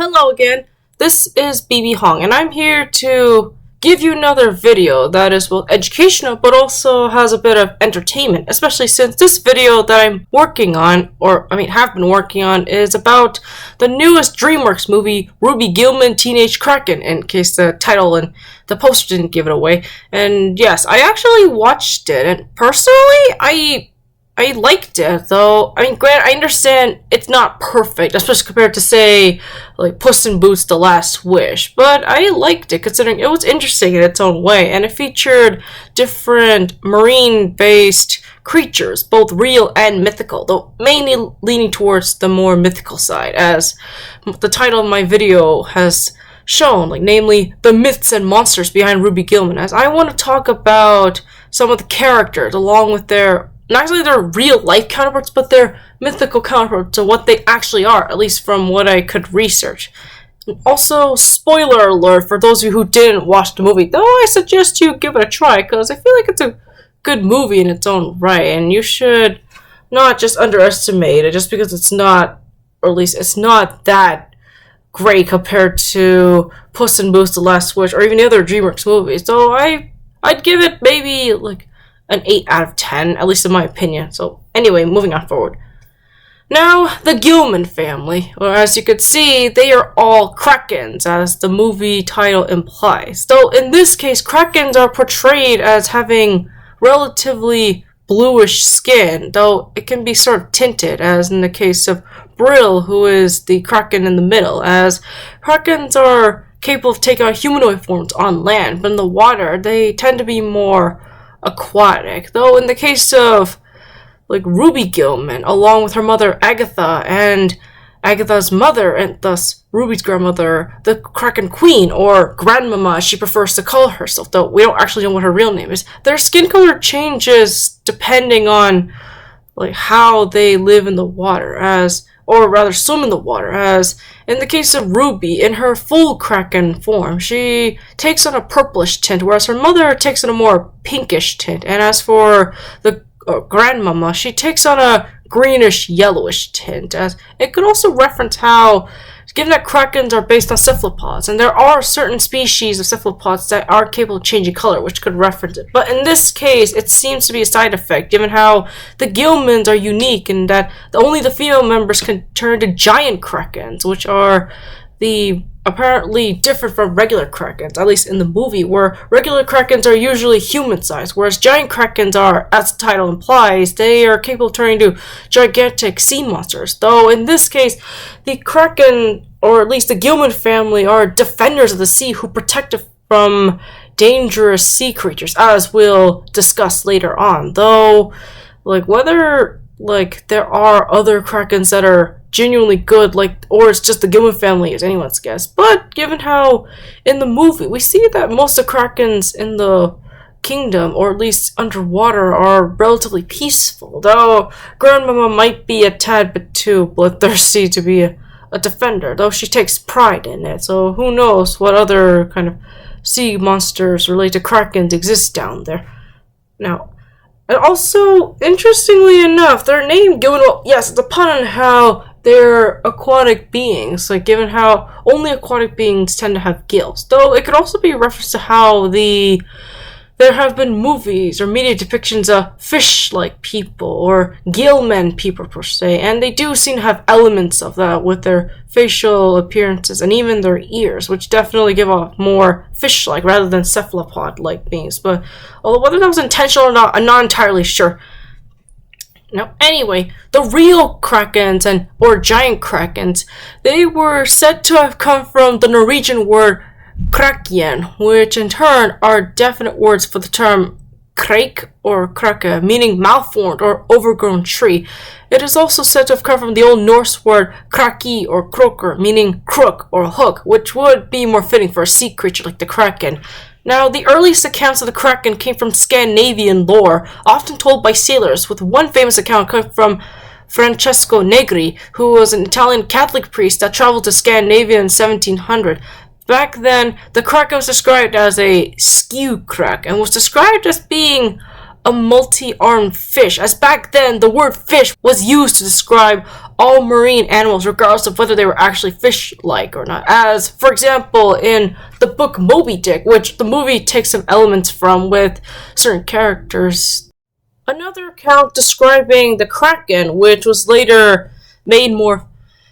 Hello again, this is BB Hong, and I'm here to give you another video that is both educational but also has a bit of entertainment, especially since this video that I'm working on, have been working on, is about the newest DreamWorks movie, Ruby Gillman Teenage Kraken, in case the title and the poster didn't give it away. And yes, I actually watched it, and personally, I liked it, though. Granted, I understand it's not perfect, especially compared to, say, like Puss in Boots: The Last Wish, but I liked it, considering it was interesting in its own way, and it featured different marine-based creatures, both real and mythical, though mainly leaning towards the more mythical side, as the title of my video has shown, namely, the myths and monsters behind Ruby Gillman, as I want to talk about some of the characters, along with not actually their real-life counterparts, but their mythical counterparts to what they actually are, at least from what I could research. Also, spoiler alert for those of you who didn't watch the movie, though I suggest you give it a try, because I feel like it's a good movie in its own right, and you should not just underestimate it just because it's not, or at least it's not that great compared to Puss in Boots: The Last Wish, or even the other DreamWorks movies, so I'd give it maybe, an 8 out of 10, at least in my opinion. So anyway, moving on forward. Now, the Gillman family, or as you could see, they are all Krakens, as the movie title implies. Though in this case, Krakens are portrayed as having relatively bluish skin, though it can be sort of tinted, as in the case of Brill, who is the Kraken in the middle, as Krakens are capable of taking on humanoid forms on land, but in the water, they tend to be more aquatic, though in the case of Ruby Gillman, along with her mother Agatha and Agatha's mother, and thus Ruby's grandmother, the Kraken Queen, or Grandmama as she prefers to call herself, though we don't actually know what her real name is, their skin color changes depending on how they live in the water, or rather swim in the water, as in the case of Ruby, in her full Kraken form, she takes on a purplish tint, whereas her mother takes on a more pinkish tint, and as for the Grandmama, she takes on a greenish-yellowish tint, as it could also reference how, given that Krakens are based on cephalopods, and there are certain species of cephalopods that are capable of changing color, which could reference it. But in this case, it seems to be a side effect, given how the Gillmans are unique in that only the female members can turn to giant Krakens, which are apparently different from regular Krakens, at least in the movie, where regular Krakens are usually human-sized, whereas giant Krakens are, as the title implies, they are capable of turning into gigantic sea monsters. Though in this case, the Kraken, or at least the Gillman family, are defenders of the sea who protect it from dangerous sea creatures, as we'll discuss later on. Though, whether there are other Krakens that are genuinely good, or it's just the Gillman family, is anyone's guess. But given how in the movie we see that most of the Krakens in the kingdom, or at least underwater, are relatively peaceful, though Grandmama might be a tad bit too bloodthirsty to be a defender, though she takes pride in it, so who knows what other kind of sea monsters related to Krakens exist down there. Now, and also, interestingly enough, their name, given, yes, it's a pun on how they're aquatic beings, given how only aquatic beings tend to have gills. Though it could also be a reference to how there have been movies or media depictions of fish-like people, or gill-men people per se, and they do seem to have elements of that with their facial appearances and even their ears, which definitely give off more fish-like rather than cephalopod-like beings. But although whether that was intentional or not, I'm not entirely sure. Now, anyway, the real Krakens, or giant Krakens, they were said to have come from the Norwegian word Kraken, which in turn are definite words for the term Krake or Krake, meaning malformed or overgrown tree. It is also said to have come from the Old Norse word kraki or kroker, meaning crook or hook, which would be more fitting for a sea creature like the Kraken. Now, the earliest accounts of the Kraken came from Scandinavian lore, often told by sailors, with one famous account coming from Francesco Negri, who was an Italian Catholic priest that traveled to Scandinavia in 1700. Back then, the Kraken was described as a skew crack, and was described as being a multi-armed fish, as back then the word fish was used to describe all marine animals regardless of whether they were actually fish-like or not. As, for example, in the book Moby Dick, which the movie takes some elements from with certain characters. Another account describing the Kraken, which was later made more,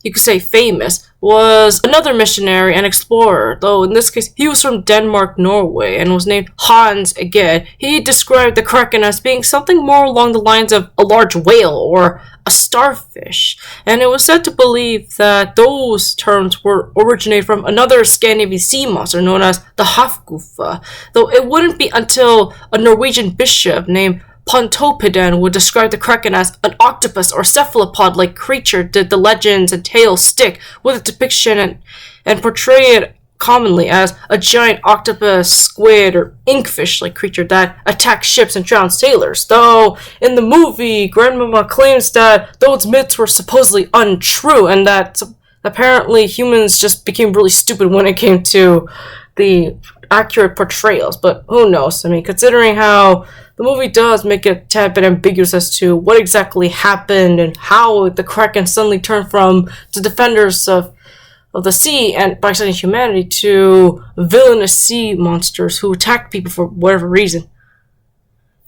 you could say, famous, was another missionary and explorer, though in this case he was from Denmark, Norway, and was named Hans again. He described the Kraken as being something more along the lines of a large whale or a starfish, and it was said to believe that those terms were originated from another Scandinavian sea monster known as the Hafgufa, though it wouldn't be until a Norwegian bishop named Pontoppidan would describe the Kraken as an octopus or cephalopod-like creature did the legends and tales stick with a depiction and portray it commonly as a giant octopus, squid, or inkfish-like creature that attacks ships and drowns sailors. Though, in the movie, Grandmama claims that those myths were supposedly untrue and that apparently humans just became really stupid when it came to the accurate portrayals. But who knows? I mean, considering how the movie does make it a tad bit ambiguous as to what exactly happened and how the Kraken suddenly turned from the defenders of the sea and by extending humanity to villainous sea monsters who attack people for whatever reason.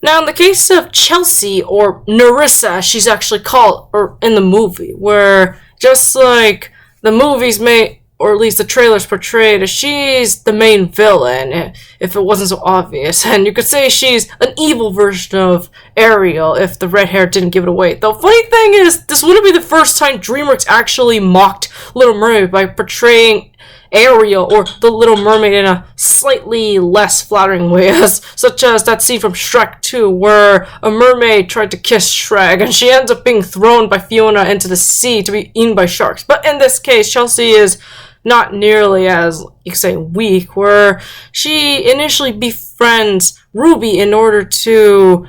Now, in the case of Chelsea, or Nerissa, she's actually called, or in the movie, where just like the movies may, or at least the trailers portrayed, she's the main villain, if it wasn't so obvious. And you could say she's an evil version of Ariel if the red hair didn't give it away. The funny thing is, this wouldn't be the first time DreamWorks actually mocked Little Mermaid by portraying Ariel or the Little Mermaid in a slightly less flattering way, such as that scene from Shrek 2 where a mermaid tried to kiss Shrek and she ends up being thrown by Fiona into the sea to be eaten by sharks. But in this case, Chelsea is not nearly as, you could say, weak, where she initially befriends Ruby in order to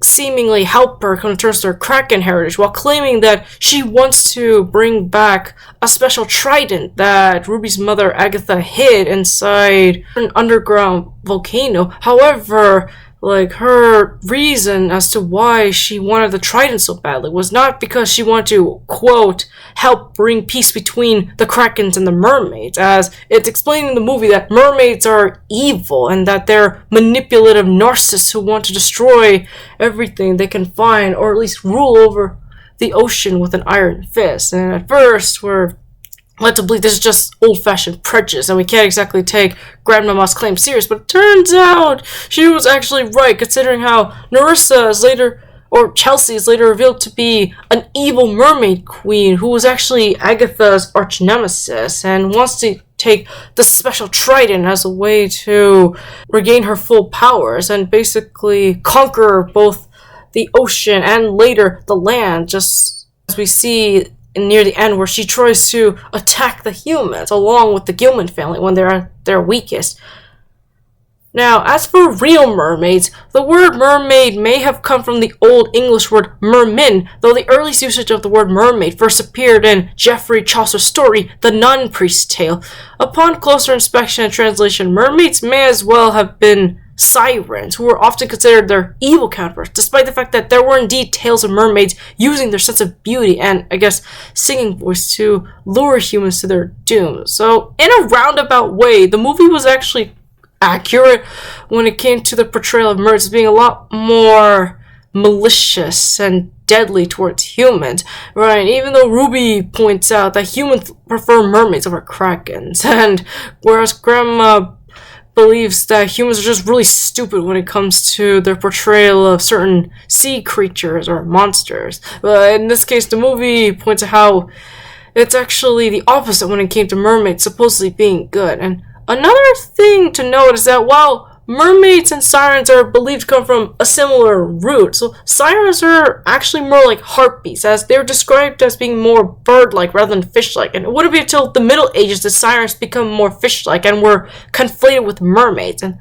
seemingly help her come to terms with her Kraken heritage, while claiming that she wants to bring back a special trident that Ruby's mother Agatha hid inside an underground volcano. However, her reason as to why she wanted the trident so badly was not because she wanted to, quote, help bring peace between the Krakens and the mermaids, as it's explained in the movie that mermaids are evil and that they're manipulative narcissists who want to destroy everything they can find, or at least rule over the ocean with an iron fist. And at first, we're led to believe this is just old-fashioned prejudice, and we can't exactly take Grandmama's claim serious, but it turns out she was actually right, considering how Nerissa is later, or Chelsea is later revealed to be an evil mermaid queen who was actually Agatha's arch-nemesis and wants to take the special trident as a way to regain her full powers and basically conquer both the ocean and later the land, just as we see near the end where she tries to attack the humans along with the Gillman family when they're at their weakest. Now, as for real mermaids, the word mermaid may have come from the Old English word mermin, though the earliest usage of the word mermaid first appeared in Geoffrey Chaucer's story, The Nun Priest's Tale. Upon closer inspection and translation, mermaids may as well have been sirens, who were often considered their evil counterparts, despite the fact that there were indeed tales of mermaids using their sense of beauty and, I guess, singing voice to lure humans to their doom. So, in a roundabout way, the movie was actually accurate when it came to the portrayal of mermaids being a lot more malicious and deadly towards humans, right? Even though Ruby points out that humans prefer mermaids over krakens, and whereas Grandma believes that humans are just really stupid when it comes to their portrayal of certain sea creatures or monsters. But in this case, the movie points out how it's actually the opposite when it came to mermaids supposedly being good. And another thing to note is that while mermaids and sirens are believed to come from a similar root, so sirens are actually more like harpies, as they're described as being more bird-like rather than fish-like. And it wouldn't be until the Middle Ages that sirens become more fish-like and were conflated with mermaids. And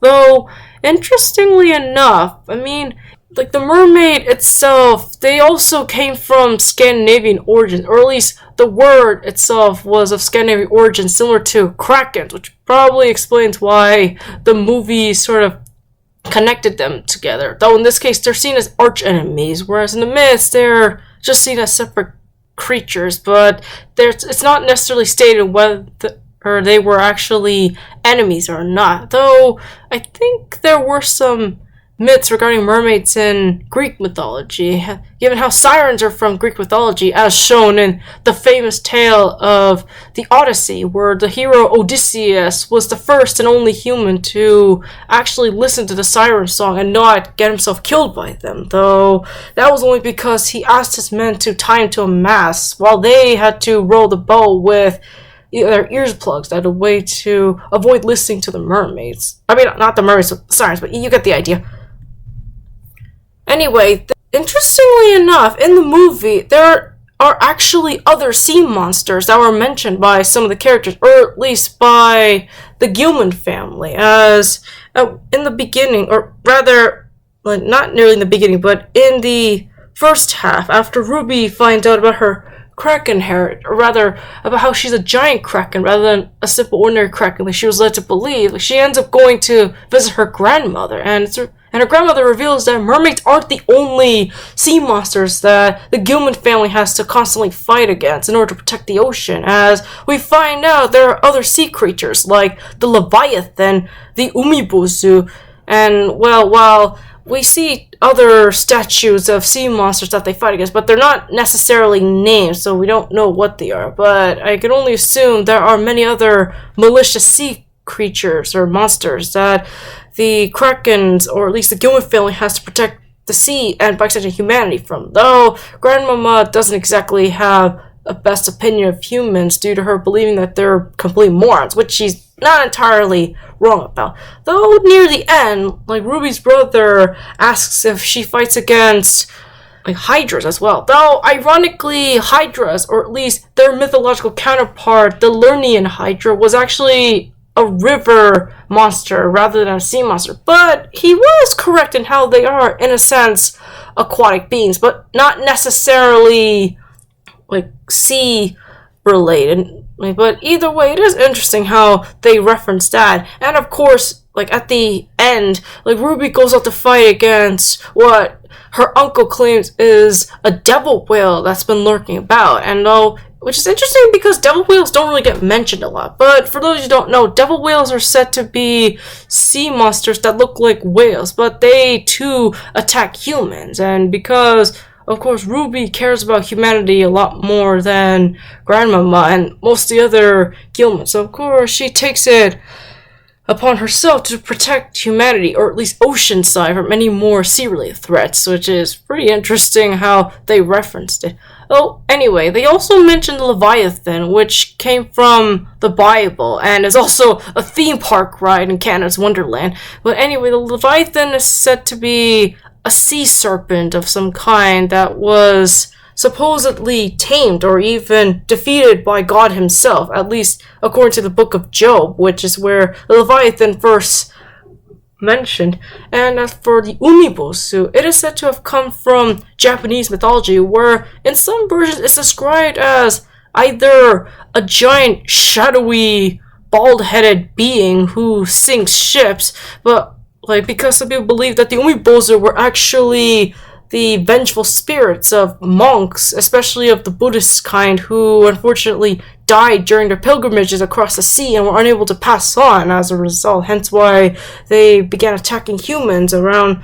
though, interestingly enough, I mean, the mermaid itself, they also came from Scandinavian origins, or at least the word itself was of Scandinavian origin, similar to Krakens, which probably explains why the movie sort of connected them together. Though in this case, they're seen as arch enemies, whereas in the myths, they're just seen as separate creatures. But it's not necessarily stated whether they were actually enemies or not. Though I think there were some myths regarding mermaids in Greek mythology, given how sirens are from Greek mythology, as shown in the famous tale of the Odyssey, where the hero Odysseus was the first and only human to actually listen to the siren song and not get himself killed by them, though that was only because he asked his men to tie him to a mast, while they had to row the boat with their ears plugged as a way to avoid listening to the mermaids. I mean, not the mermaids, the sirens, but you get the idea. Anyway, interestingly enough, in the movie, there are actually other sea monsters that were mentioned by some of the characters, or at least by the Gillman family, as in the beginning, or rather, not nearly in the beginning, but in the first half, after Ruby finds out about her Kraken heritage, or rather, about how she's a giant Kraken rather than a simple ordinary Kraken like she was led to believe. She ends up going to visit her grandmother, and her grandmother reveals that mermaids aren't the only sea monsters that the Gillman family has to constantly fight against in order to protect the ocean, as we find out there are other sea creatures like the Leviathan, the Umibozu, and, well, while we see other statues of sea monsters that they fight against, but they're not necessarily named, so we don't know what they are. But I can only assume there are many other malicious sea creatures or monsters that the Krakens, or at least the Gillman family, has to protect the sea and by extension humanity from. Though Grandmama doesn't exactly have a best opinion of humans due to her believing that they're complete morons, which she's not entirely wrong about. Though near the end, Ruby's brother asks if she fights against hydras as well. Though ironically, hydras, or at least their mythological counterpart, the Lernian hydra, was actually a river monster rather than a sea monster. But he was correct in how they are, in a sense, aquatic beings, but not necessarily sea related. But either way, it is interesting how they reference that. And of course, at the end, Ruby goes out to fight against what her uncle claims is a devil whale that's been lurking about. And which is interesting because devil whales don't really get mentioned a lot. But for those who don't know, devil whales are said to be sea monsters that look like whales, but they too attack humans. And because, of course, Ruby cares about humanity a lot more than Grandmama and most of the other Gillmans. So, of course, she takes it upon herself to protect humanity, or at least Oceanside, from any more sea-related threats, which is pretty interesting how they referenced it. Oh, anyway, they also mentioned the Leviathan, which came from the Bible, and is also a theme park ride in Canada's Wonderland. But anyway, the Leviathan is said to be a sea serpent of some kind that was supposedly tamed or even defeated by God himself, at least according to the book of Job, which is where the Leviathan first mentioned. And as for the Umibozu, it is said to have come from Japanese mythology, where in some versions it's described as either a giant shadowy bald-headed being who sinks ships, but because some people believe that the Umibozu were actually the vengeful spirits of monks, especially of the Buddhist kind, who unfortunately died during their pilgrimages across the sea and were unable to pass on as a result, hence why they began attacking humans around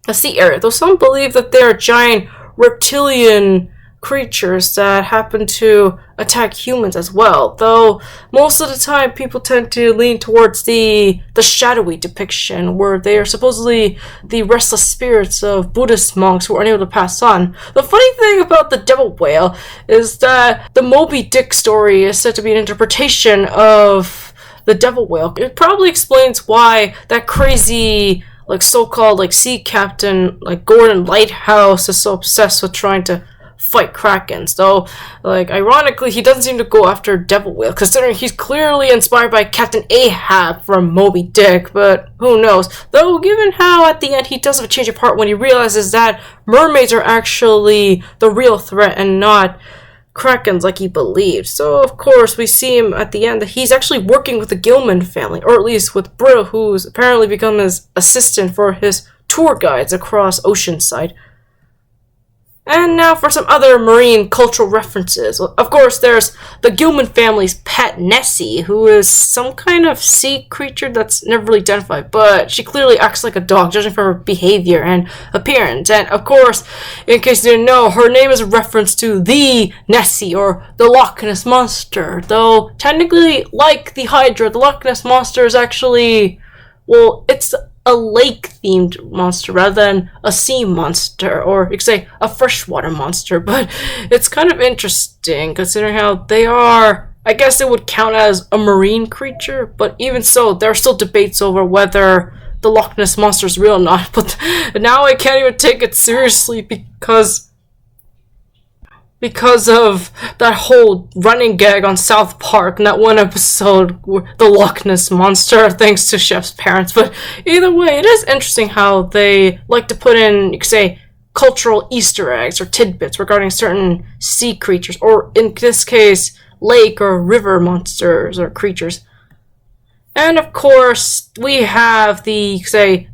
the sea area. Though some believe that they are giant reptilian creatures that happen to attack humans as well, though most of the time people tend to lean towards the shadowy depiction, where they are supposedly the restless spirits of Buddhist monks who are unable to pass on. The funny thing about the devil whale is that the Moby Dick story is said to be an interpretation of the devil whale. It probably explains why that crazy so-called sea captain Gordon Lighthouse is so obsessed with trying to fight Krakens, though, ironically, he doesn't seem to go after devil whale, considering he's clearly inspired by Captain Ahab from Moby Dick, but who knows. Though, given how at the end he does have a change of heart when he realizes that mermaids are actually the real threat and not Krakens like he believed. So, of course, we see him at the end that he's actually working with the Gillman family, or at least with Britta, who's apparently become his assistant for his tour guides across Oceanside. And now for some other marine cultural references. Of course, there's the Gillman family's pet Nessie, who is some kind of sea creature that's never really identified, but she clearly acts like a dog, judging from her behavior and appearance. And of course, in case you didn't know, her name is a reference to the Nessie, or the Loch Ness Monster. Though, technically, like the Hydra, the Loch Ness Monster is actually, well, it's a lake-themed monster rather than a sea monster, or you could say a freshwater monster. But it's kind of interesting considering how they are, I guess it would count as a marine creature, but even so, there are still debates over whether the Loch Ness Monster is real or not. But now I can't even take it seriously because of that whole running gag on South Park in that one episode, the Loch Ness Monster, thanks to Chef's parents. But either way, it is interesting how they like to put in, you could say, cultural Easter eggs or tidbits regarding certain sea creatures, or in this case, lake or river monsters or creatures. And of course, we have the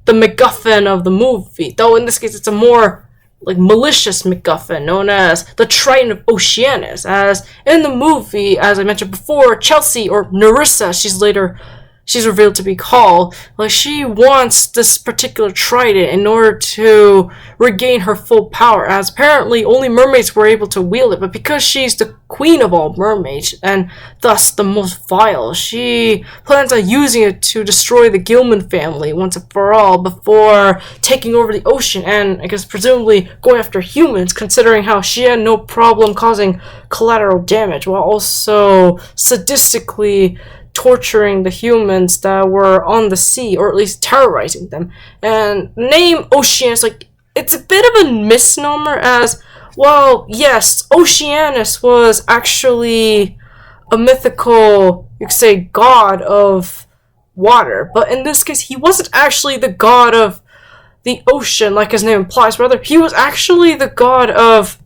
MacGuffin of the movie, though in this case it's a more malicious MacGuffin known as the Triton of Oceanus, as in the movie, as I mentioned before, Chelsea, or Nerissa, she's revealed to be called, she wants this particular trident in order to regain her full power, as apparently only mermaids were able to wield it, but because she's the queen of all mermaids, and thus the most vile, she plans on using it to destroy the Gillman family once and for all before taking over the ocean, and I guess presumably going after humans, considering how she had no problem causing collateral damage, while also sadistically torturing the humans that were on the sea, or at least terrorizing them. And the name Oceanus, it's a bit of a misnomer, as, well, yes, Oceanus was actually a mythical, you could say, god of water, but in this case, he wasn't actually the god of the ocean, like his name implies. Rather, he was actually the god of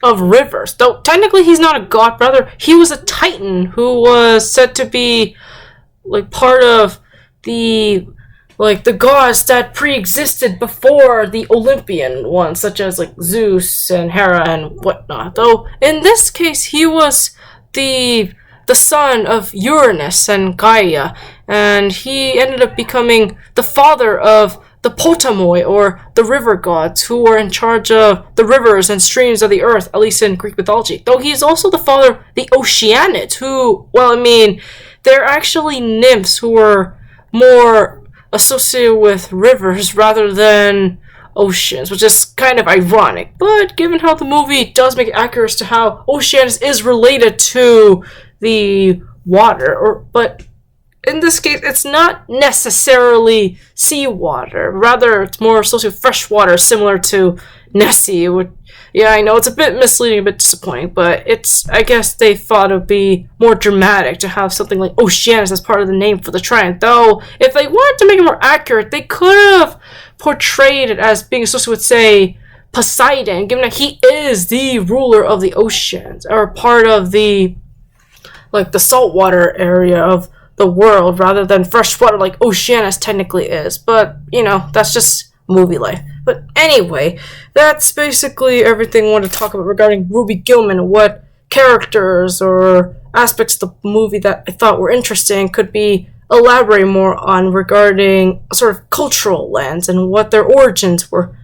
rivers, though technically he's not a god, rather he was a titan who was said to be part of the gods that pre-existed before the Olympian ones, such as Zeus and Hera and whatnot. Though in this case he was the son of Uranus and Gaia, and he ended up becoming the father of the Potamoi, or the river gods, who were in charge of the rivers and streams of the earth, at least in Greek mythology. Though he's also the father of the Oceanids, who, they're actually nymphs who were more associated with rivers rather than oceans, which is kind of ironic. But given how the movie does make it accurate to how Oceanus is related to the water, but in this case, it's not necessarily seawater. Rather, it's more associated with fresh water, similar to Nessie. Yeah, I know, it's a bit misleading, a bit disappointing, but I guess they thought it would be more dramatic to have something like Oceanus as part of the name for the trident. Though, if they wanted to make it more accurate, they could have portrayed it as being associated with, say, Poseidon, given that he is the ruler of the oceans, or part of the saltwater area of the world, rather than freshwater like Oceanus technically is. But, that's just movie life. But anyway, that's basically everything I wanted to talk about regarding Ruby Gillman, what characters or aspects of the movie that I thought were interesting could be elaborated more on regarding a sort of cultural lens and what their origins were